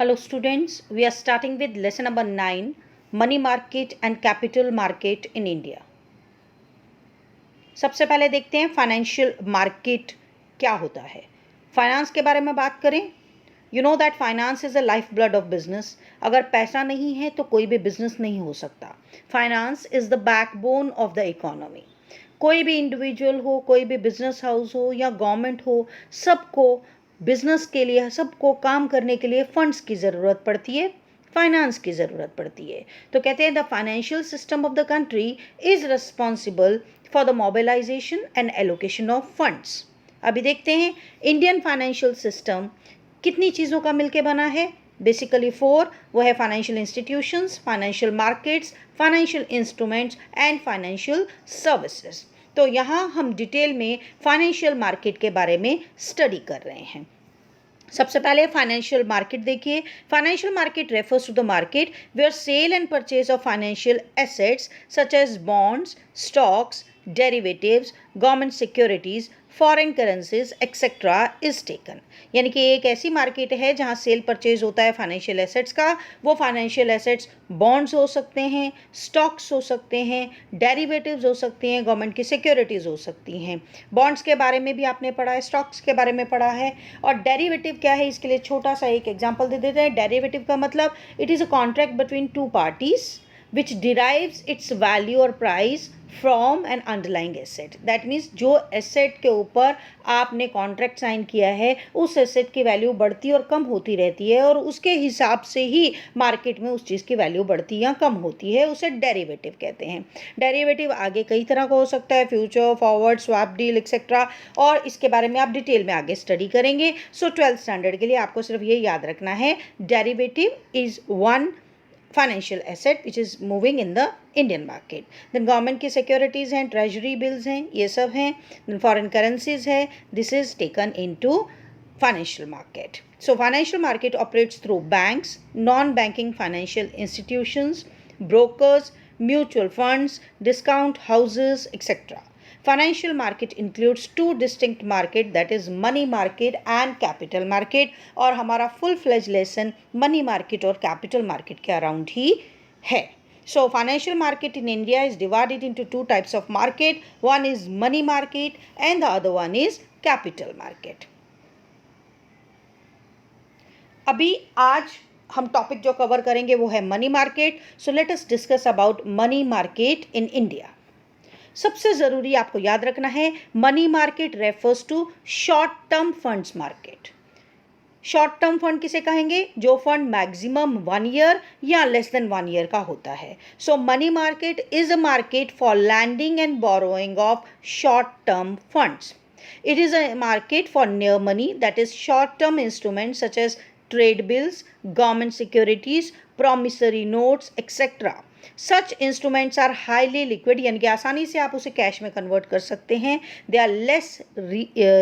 Hello students, we are starting with lesson number 9, Money Market and Capital Market in India. सबसे पहले देखते हैं financial market क्या होता है. फाइनेंस के बारे में बात करें. You know that finance is a life blood of business. अगर पैसा नहीं है तो कोई भी बिजनेस नहीं हो सकता. Finance is the backbone of the economy. कोई भी इंडिविजुअल हो, कोई भी बिजनेस हाउस हो या गवर्नमेंट हो, सबको बिजनेस के लिए, सबको काम करने के लिए फंड्स की ज़रूरत पड़ती है, फाइनेंस की ज़रूरत पड़ती है. तो कहते हैं the financial system of the country is responsible for the mobilisation and allocation of funds. अभी देखते हैं इंडियन फाइनेंशियल सिस्टम कितनी चीज़ों का मिलके बना है. बेसिकली 4. वो है financial institutions, financial markets, financial instruments and financial services. तो यहाँ हम डिटेल में फाइनेंशियल मार्केट के बारे में स्टडी कर रहे हैं. सबसे पहले फाइनेंशियल मार्केट देखिए. Financial market refers to the market where sale and purchase of financial assets such as bonds, stocks, derivatives, government securities, foreign currencies etcetera is taken. यानी कि एक ऐसी मार्केट है जहां सेल परचेज होता है फाइनेंशियल एसेट्स का. वो फाइनेंशियल एसेट्स बॉन्ड्स हो सकते हैं, स्टॉक्स हो सकते हैं, डेरिवेटिव्स हो सकती हैं, गवर्नमेंट की सिक्योरिटीज़ हो सकती हैं. बॉन्ड्स के बारे में भी आपने पढ़ा है, स्टॉक्स के बारे में पढ़ा है. और डेरिवेटिव क्या है, इसके लिए छोटा सा एक एग्जाम्पल दे देते हैं. डेरिवेटिव का मतलब it is a contract between two parties which derives its value or price from an underlying asset. That means जो एसेट के ऊपर आपने कॉन्ट्रैक्ट साइन किया है उस एसेट की वैल्यू बढ़ती और कम होती रहती है और उसके हिसाब से ही मार्केट में उस चीज़ की वैल्यू बढ़ती या कम होती है. उसे डेरिवेटिव कहते हैं. डेरिवेटिव आगे कई तरह का हो सकता है, future, forward, swap deal etcetera, और इसके बारे में आप डिटेल में आगे स्टडी करेंगे. सो 12th स्टैंडर्ड के लिए आपको सिर्फ ये याद रखना है, derivative is one financial asset which is moving in the Indian market. Then government की सिक्योरिटीज़ हैं, ट्रेजरी बिल्स हैं, ये सब हैं. देन फॉरेन करेंसीज है. This is taken into financial market. So financial market operates through banks, non banking financial institutions, brokers, mutual funds, discount houses etcetera. Financial market includes two distinct market, that is money market and capital market. और हमारा full fledged lesson money market और capital market के around ही है. So financial market in India is divided into two types of market. One is money market and the other one is capital market. अभी आज हम topic जो cover करेंगे वो है money market. So let us discuss about money market in India. सबसे ज़रूरी आपको याद रखना है, money market refers to short term funds market. Short term fund किसे कहेंगे, जो फंड मैक्सिमम 1 ईयर या लेस देन 1 ईयर का होता है. So money market is a market for lending and borrowing of short term funds. It is a market for near money, that is short term instruments such as trade bills, government securities, promissory notes etc. Such instruments are highly liquid, यानी कि आसानी से आप उसे cash में convert कर सकते हैं. They are less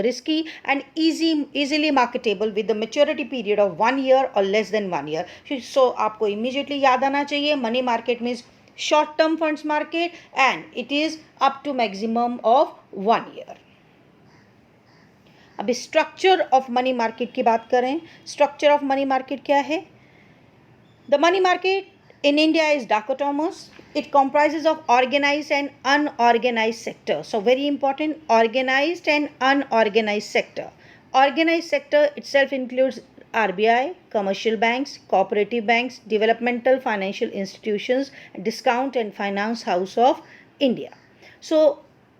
risky and easily marketable with the maturity period of 1 year or less than 1 year. So आपको immediately याद आना चाहिए, money market means short term funds market and it is up to maximum of 1 year. अभी structure of money market की बात करें. Structure of money market क्या है. The money market in India is dichotomous. It comprises of organized and unorganized sector. So very important, organized and unorganized sector. Organized sector itself includes RBI, commercial banks, cooperative banks, developmental financial institutions, discount and finance house of India. So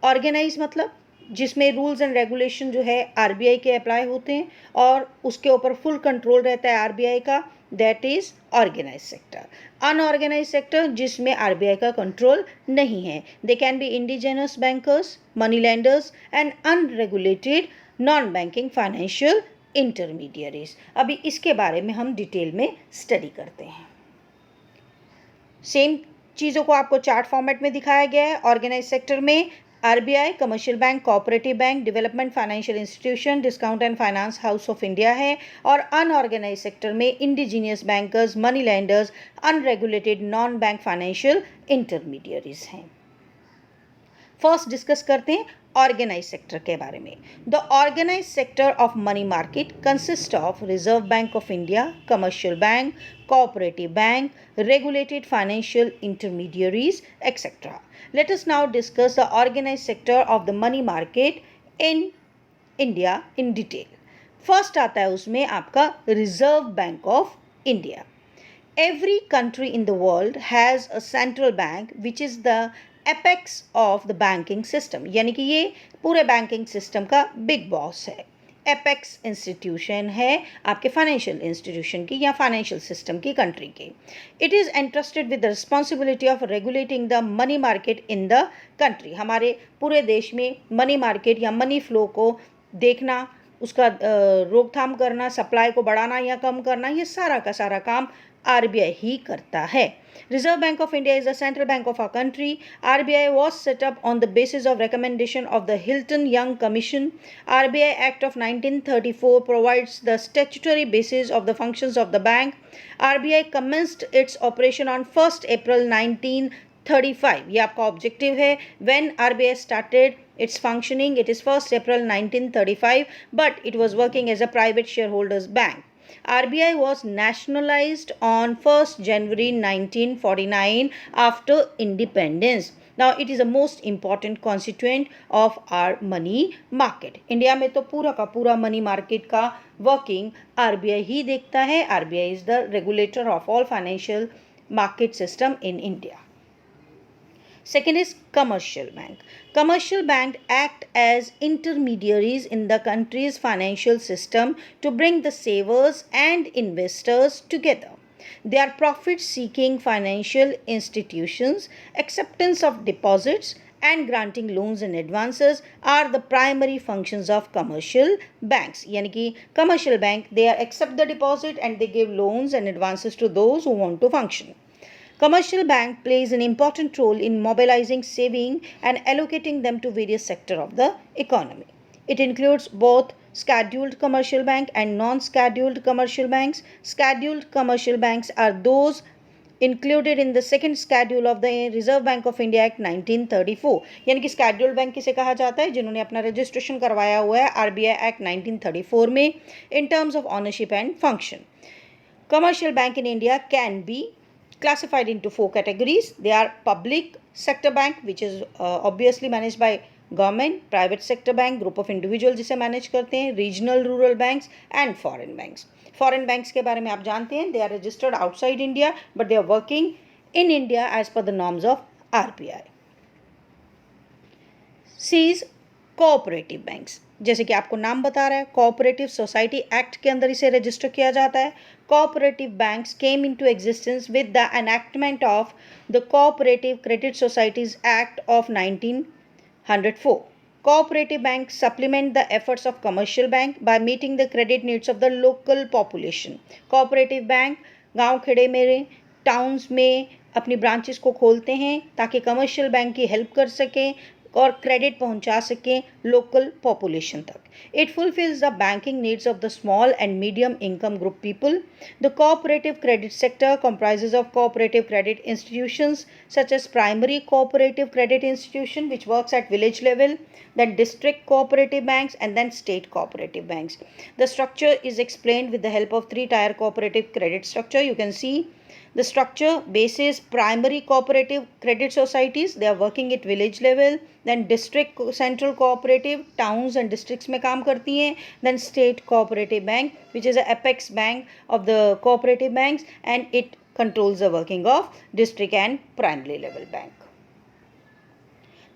organized मतलब जिसमें rules and regulation जो है RBI के apply होते हैं और उसके ऊपर फुल कंट्रोल रहता है आरबीआई का, that is organise sector. Unorganise sector जिसमें आरबीआई का कंट्रोल नहीं है. They can be indigenous bankers, money lenders and unregulated non banking financial intermediaries. अभी इसके बारे में हम डिटेल में स्टडी करते हैं. सेम चीज़ों को आपको चार्ट फॉर्मेट में दिखाया गया है. ऑर्गेनाइज सेक्टर में RBI, commercial bank, cooperative bank, development financial institution, discount and finance house of India है. और अनऑर्गेनाइज सेक्टर में indigenous bankers, money lenders, unregulated non bank financial intermediaries हैं. फर्स्ट डिस्कस करते हैं ऑर्गेनाइज सेक्टर के बारे में। The organise sector of money market consist of reserve bank of India, commercial bank, cooperative bank, regulated financial intermediaries, etc. Let us now discuss the organized sector of the money market in India in detail. First आता है उसमें आपका reserve bank of India. Every country in the world has a central bank which is the apex of the banking system, यानी कि ये पूरे banking system का big boss है। एपेक्स इंस्टीट्यूशन है आपके फाइनेंशियल इंस्टीट्यूशन की या फाइनेंशियल सिस्टम की कंट्री के। It is entrusted with the responsibility of regulating the money market in the country. हमारे पूरे देश में मनी मार्केट या मनी फ्लो को देखना, उसका रोकथाम करना, सप्लाई को बढ़ाना या कम करना, ये सारा का सारा काम RBI ही करता है। Reserve Bank of India is the central bank of our country. RBI was set up on the basis of recommendation of the Hilton Young Commission. RBI Act of 1934 provides the statutory basis of the functions of the bank. RBI commenced its operation on 1st April 1935. ये आपका objective है। When RBI started its functioning, it is 1st April 1935, but it was working as a private shareholders bank. RBI was nationalized on 1st January 1949 after independence. Now it is the most important constituent of our money market. India में तो पूरा का पूरा money market का working RBI ही देखता है। RBI is the regulator of all financial market system in India. Second is commercial bank. Commercial bank act as intermediaries in the country's financial system to bring the savers and investors together. They are profit-seeking financial institutions. Acceptance of deposits and granting loans and advances are the primary functions of commercial banks. यानी कि commercial bank, they accept the deposit and they give loans and advances to those who want to function. Commercial bank plays an important role in mobilizing saving and allocating them to various sectors of the economy. It includes both scheduled commercial bank and non-scheduled commercial banks. Scheduled commercial banks are those included in the second schedule of the Reserve Bank of India Act 1934. यानी कि scheduled bank किसे कहा जाता है? जिन्होंने अपना registration करवाया हुआ है RBI Act 1934 में in terms of ownership and function. Commercial bank in India can be classified into 4 categories. They are public sector bank, which is obviously managed by government, private sector bank, group of individual जिसे manage करते हैं, regional rural banks and foreign banks. Foreign banks के बारे में आप जानते हैं, they are registered outside India but they are working in India as per the norms of RBI. C is cooperative banks. जैसे कि आपको नाम बता रहा है, कोऑपरेटिव सोसाइटी एक्ट के अंदर इसे रजिस्टर किया जाता है। Cooperative banks came into existence with the enactment of the cooperative credit societies act of 1904. Cooperative banks supplement the efforts of commercial bank by meeting the credit needs of the local population. Cooperative bank गांव खेड़े में, towns में अपनी branches को खोलते हैं ताकि commercial bank की help कर सकें और क्रेडिट पहुंचा सकें लोकल पॉपुलेशन तक. It fulfills the banking needs of the small and medium income group people. The cooperative credit sector comprises of cooperative credit institutions such as primary cooperative credit institution which works at village level, then district cooperative banks and then state cooperative banks. The structure is explained with the help of 3-tier cooperative credit structure. You can see the structure basis primary cooperative credit societies, they are working at village level, then district central cooperative, towns and districts में काम करती हैं, then state cooperative bank which is a apex bank of the cooperative banks and it controls the working of district and primary level bank.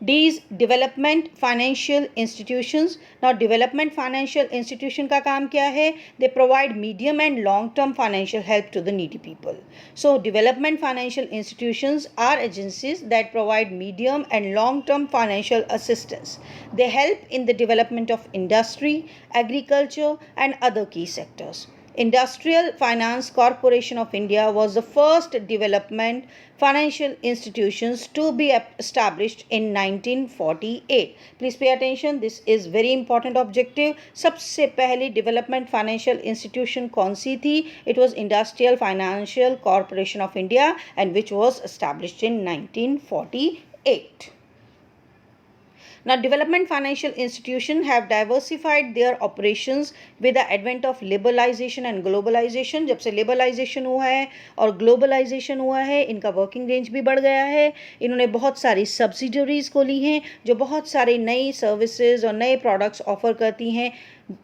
D is development financial institutions. Now development financial institution का काम क्या है? They provide medium and long term financial help to the needy people. So development financial institutions are agencies that provide medium and long term financial assistance. They help in the development of industry, agriculture and other key sectors. Industrial Finance Corporation of India was the first development financial institutions to be established in 1948. Please pay attention, this is very important objective. सबसे पहली development financial institution कौन सी थी? It was Industrial Financial Corporation of India and which was established in 1948. Now, development financial institutions have diversified their operations with the advent of liberalization and globalization. जब से liberalization हुआ है और globalization हुआ है, इनका वर्किंग रेंज भी बढ़ गया है. इन्होंने बहुत सारी सब्सिडरीज खोली हैं जो बहुत सारे नई सर्विसेज और नए प्रोडक्ट्स ऑफर करती हैं,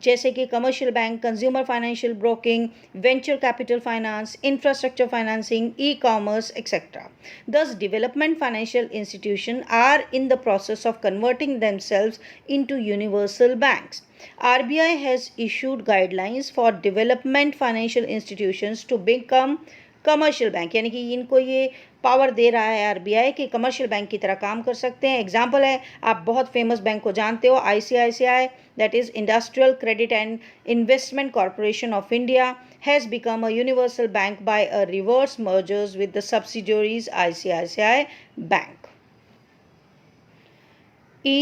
जैसे कि commercial bank, consumer financial broking, venture capital finance, infrastructure financing, e commerce etcetera. Thus, development financial institutions are in the process of converting themselves into universal banks. RBI has issued guidelines for development financial institutions to become commercial bank, यानी कि इनको ये power दे रहा है RBI कि commercial bank की तरह काम कर सकते हैं. एग्जाम्पल है, आप बहुत फेमस बैंक को जानते हो, ICICI, that is industrial credit and investment corporation of India, has become a universal bank by a reverse mergers with the subsidiaries ICICI bank. E.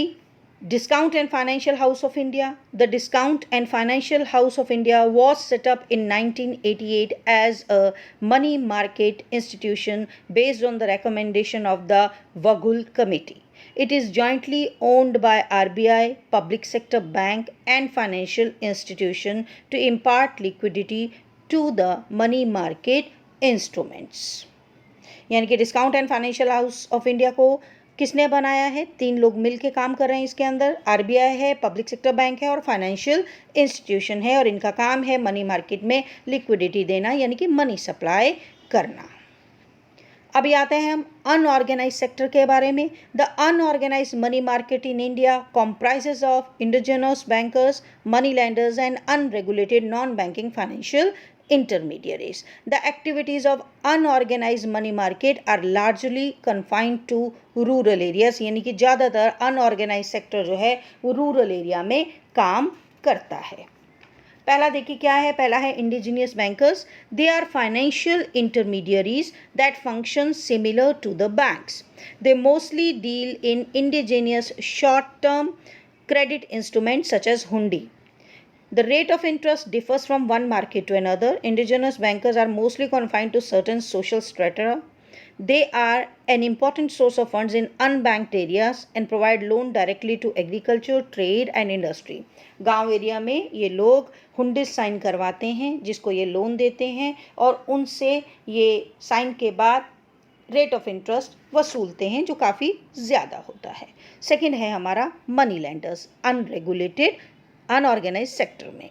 Discount and Financial House of India. The Discount and Financial House of India was set up in 1988 as a money market institution based on the recommendation of the Vagul Committee. It is jointly owned by RBI, Public Sector Bank and financial institution to impart liquidity to the money market instruments. यानी कि discount and financial house of India को किसने बनाया है? 3 लोग मिलके काम कर रहे हैं इसके अंदर. आरबीआई है, पब्लिक सेक्टर बैंक है और फाइनेंशियल इंस्टीट्यूशन है, और इनका काम है मनी मार्केट में लिक्विडिटी देना, यानी कि मनी सप्लाई करना. अभी आते हैं हम अनऑर्गेनाइज सेक्टर के बारे में. The unorganise money market in India comprises of indigenous bankers, money lenders and unregulated non banking financial intermediaries. The activities of unorganized money market are largely confined to rural areas, यानी कि ज़्यादातर unorganized sector जो है वो rural area में काम करता है. पहला देखिए क्या है. पहला है indigenous bankers. They are financial intermediaries that function similar to the banks. They mostly deal in indigenous short term credit instruments such as hundi. The rate of interest differs from one market to another. Indigenous bankers are mostly confined to certain social strata. They are an important source of funds in unbanked areas and provide loan directly to agriculture, trade and industry. गांव area में ये लोग हुंडी sign करवाते हैं, जिसको ये loan देते हैं, और उनसे ये साइन के बाद रेट ऑफ इंटरेस्ट वसूलते हैं जो काफ़ी ज़्यादा होता है. सेकेंड है हमारा money landers, unregulated unorganized sector में.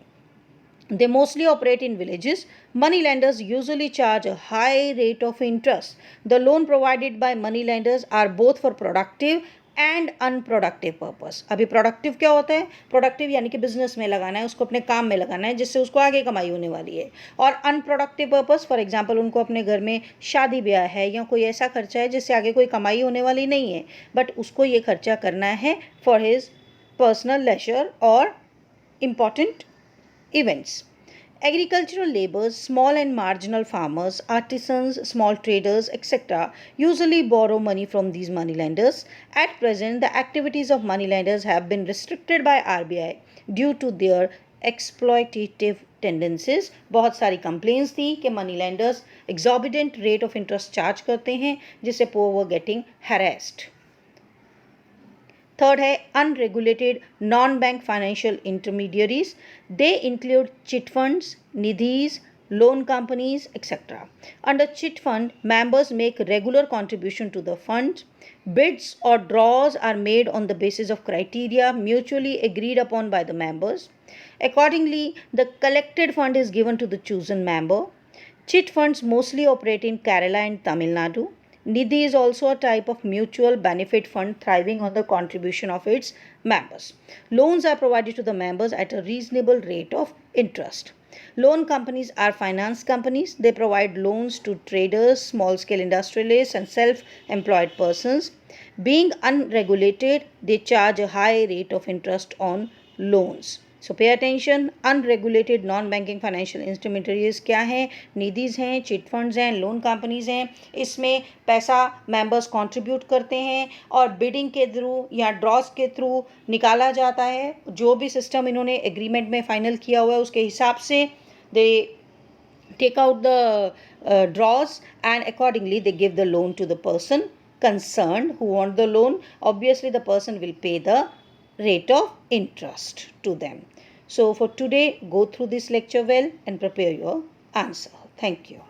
They mostly operate in villages. Money lenders usually charge a high rate of interest. The loan provided by money lenders are both for productive and unproductive purpose. अभी productive क्या होता है? Productive यानी कि business में लगाना है, उसको अपने काम में लगाना है जिससे उसको आगे कमाई होने वाली है. और unproductive purpose, for example उनको अपने घर में शादी ब्याह है या कोई ऐसा खर्चा है जिससे आगे कोई कमाई होने वाली नहीं है, बट उसको ये खर्चा करना है for his personal leisure और important events. Agricultural laborers, small and marginal farmers, artisans, small traders, etc. usually borrow money from these money lenders. At present, the activities of money lenders have been restricted by RBI due to their exploitative tendencies. बहुत सारी complaints थी कि money lenders exorbitant rate of interest charge करते हैं जिससे poor were getting harassed. Third है unregulated non bank financial intermediaries. They include chit funds, nidhis, loan companies, etc. Under chit fund, members make regular contribution to the fund. Bids or draws are made on the basis of criteria mutually agreed upon by the members. Accordingly, the collected fund is given to the chosen member. Chit funds mostly operate in Kerala and Tamil Nadu. Nidhi is also a type of mutual benefit fund thriving on the contribution of its members. Loans are provided to the members at a reasonable rate of interest. Loan companies are finance companies. They provide loans to traders, small-scale industrialists, and self-employed persons. Being unregulated, they charge a high rate of interest on loans. So pay attention. Unregulated non-banking financial intermediaries क्या हैं? निधीज हैं, chit funds हैं, loan companies हैं. इसमें पैसा members contribute करते हैं और बिडिंग के थ्रू या ड्रॉज के थ्रू निकाला जाता है. जो भी सिस्टम इन्होंने एग्रीमेंट में फाइनल किया हुआ है उसके हिसाब से दे take out the draws and accordingly they give the loan to the person concerned who want the loan, obviously the person will pay the rate of interest to them. So for today, go through this lecture well and prepare your answer. Thank you.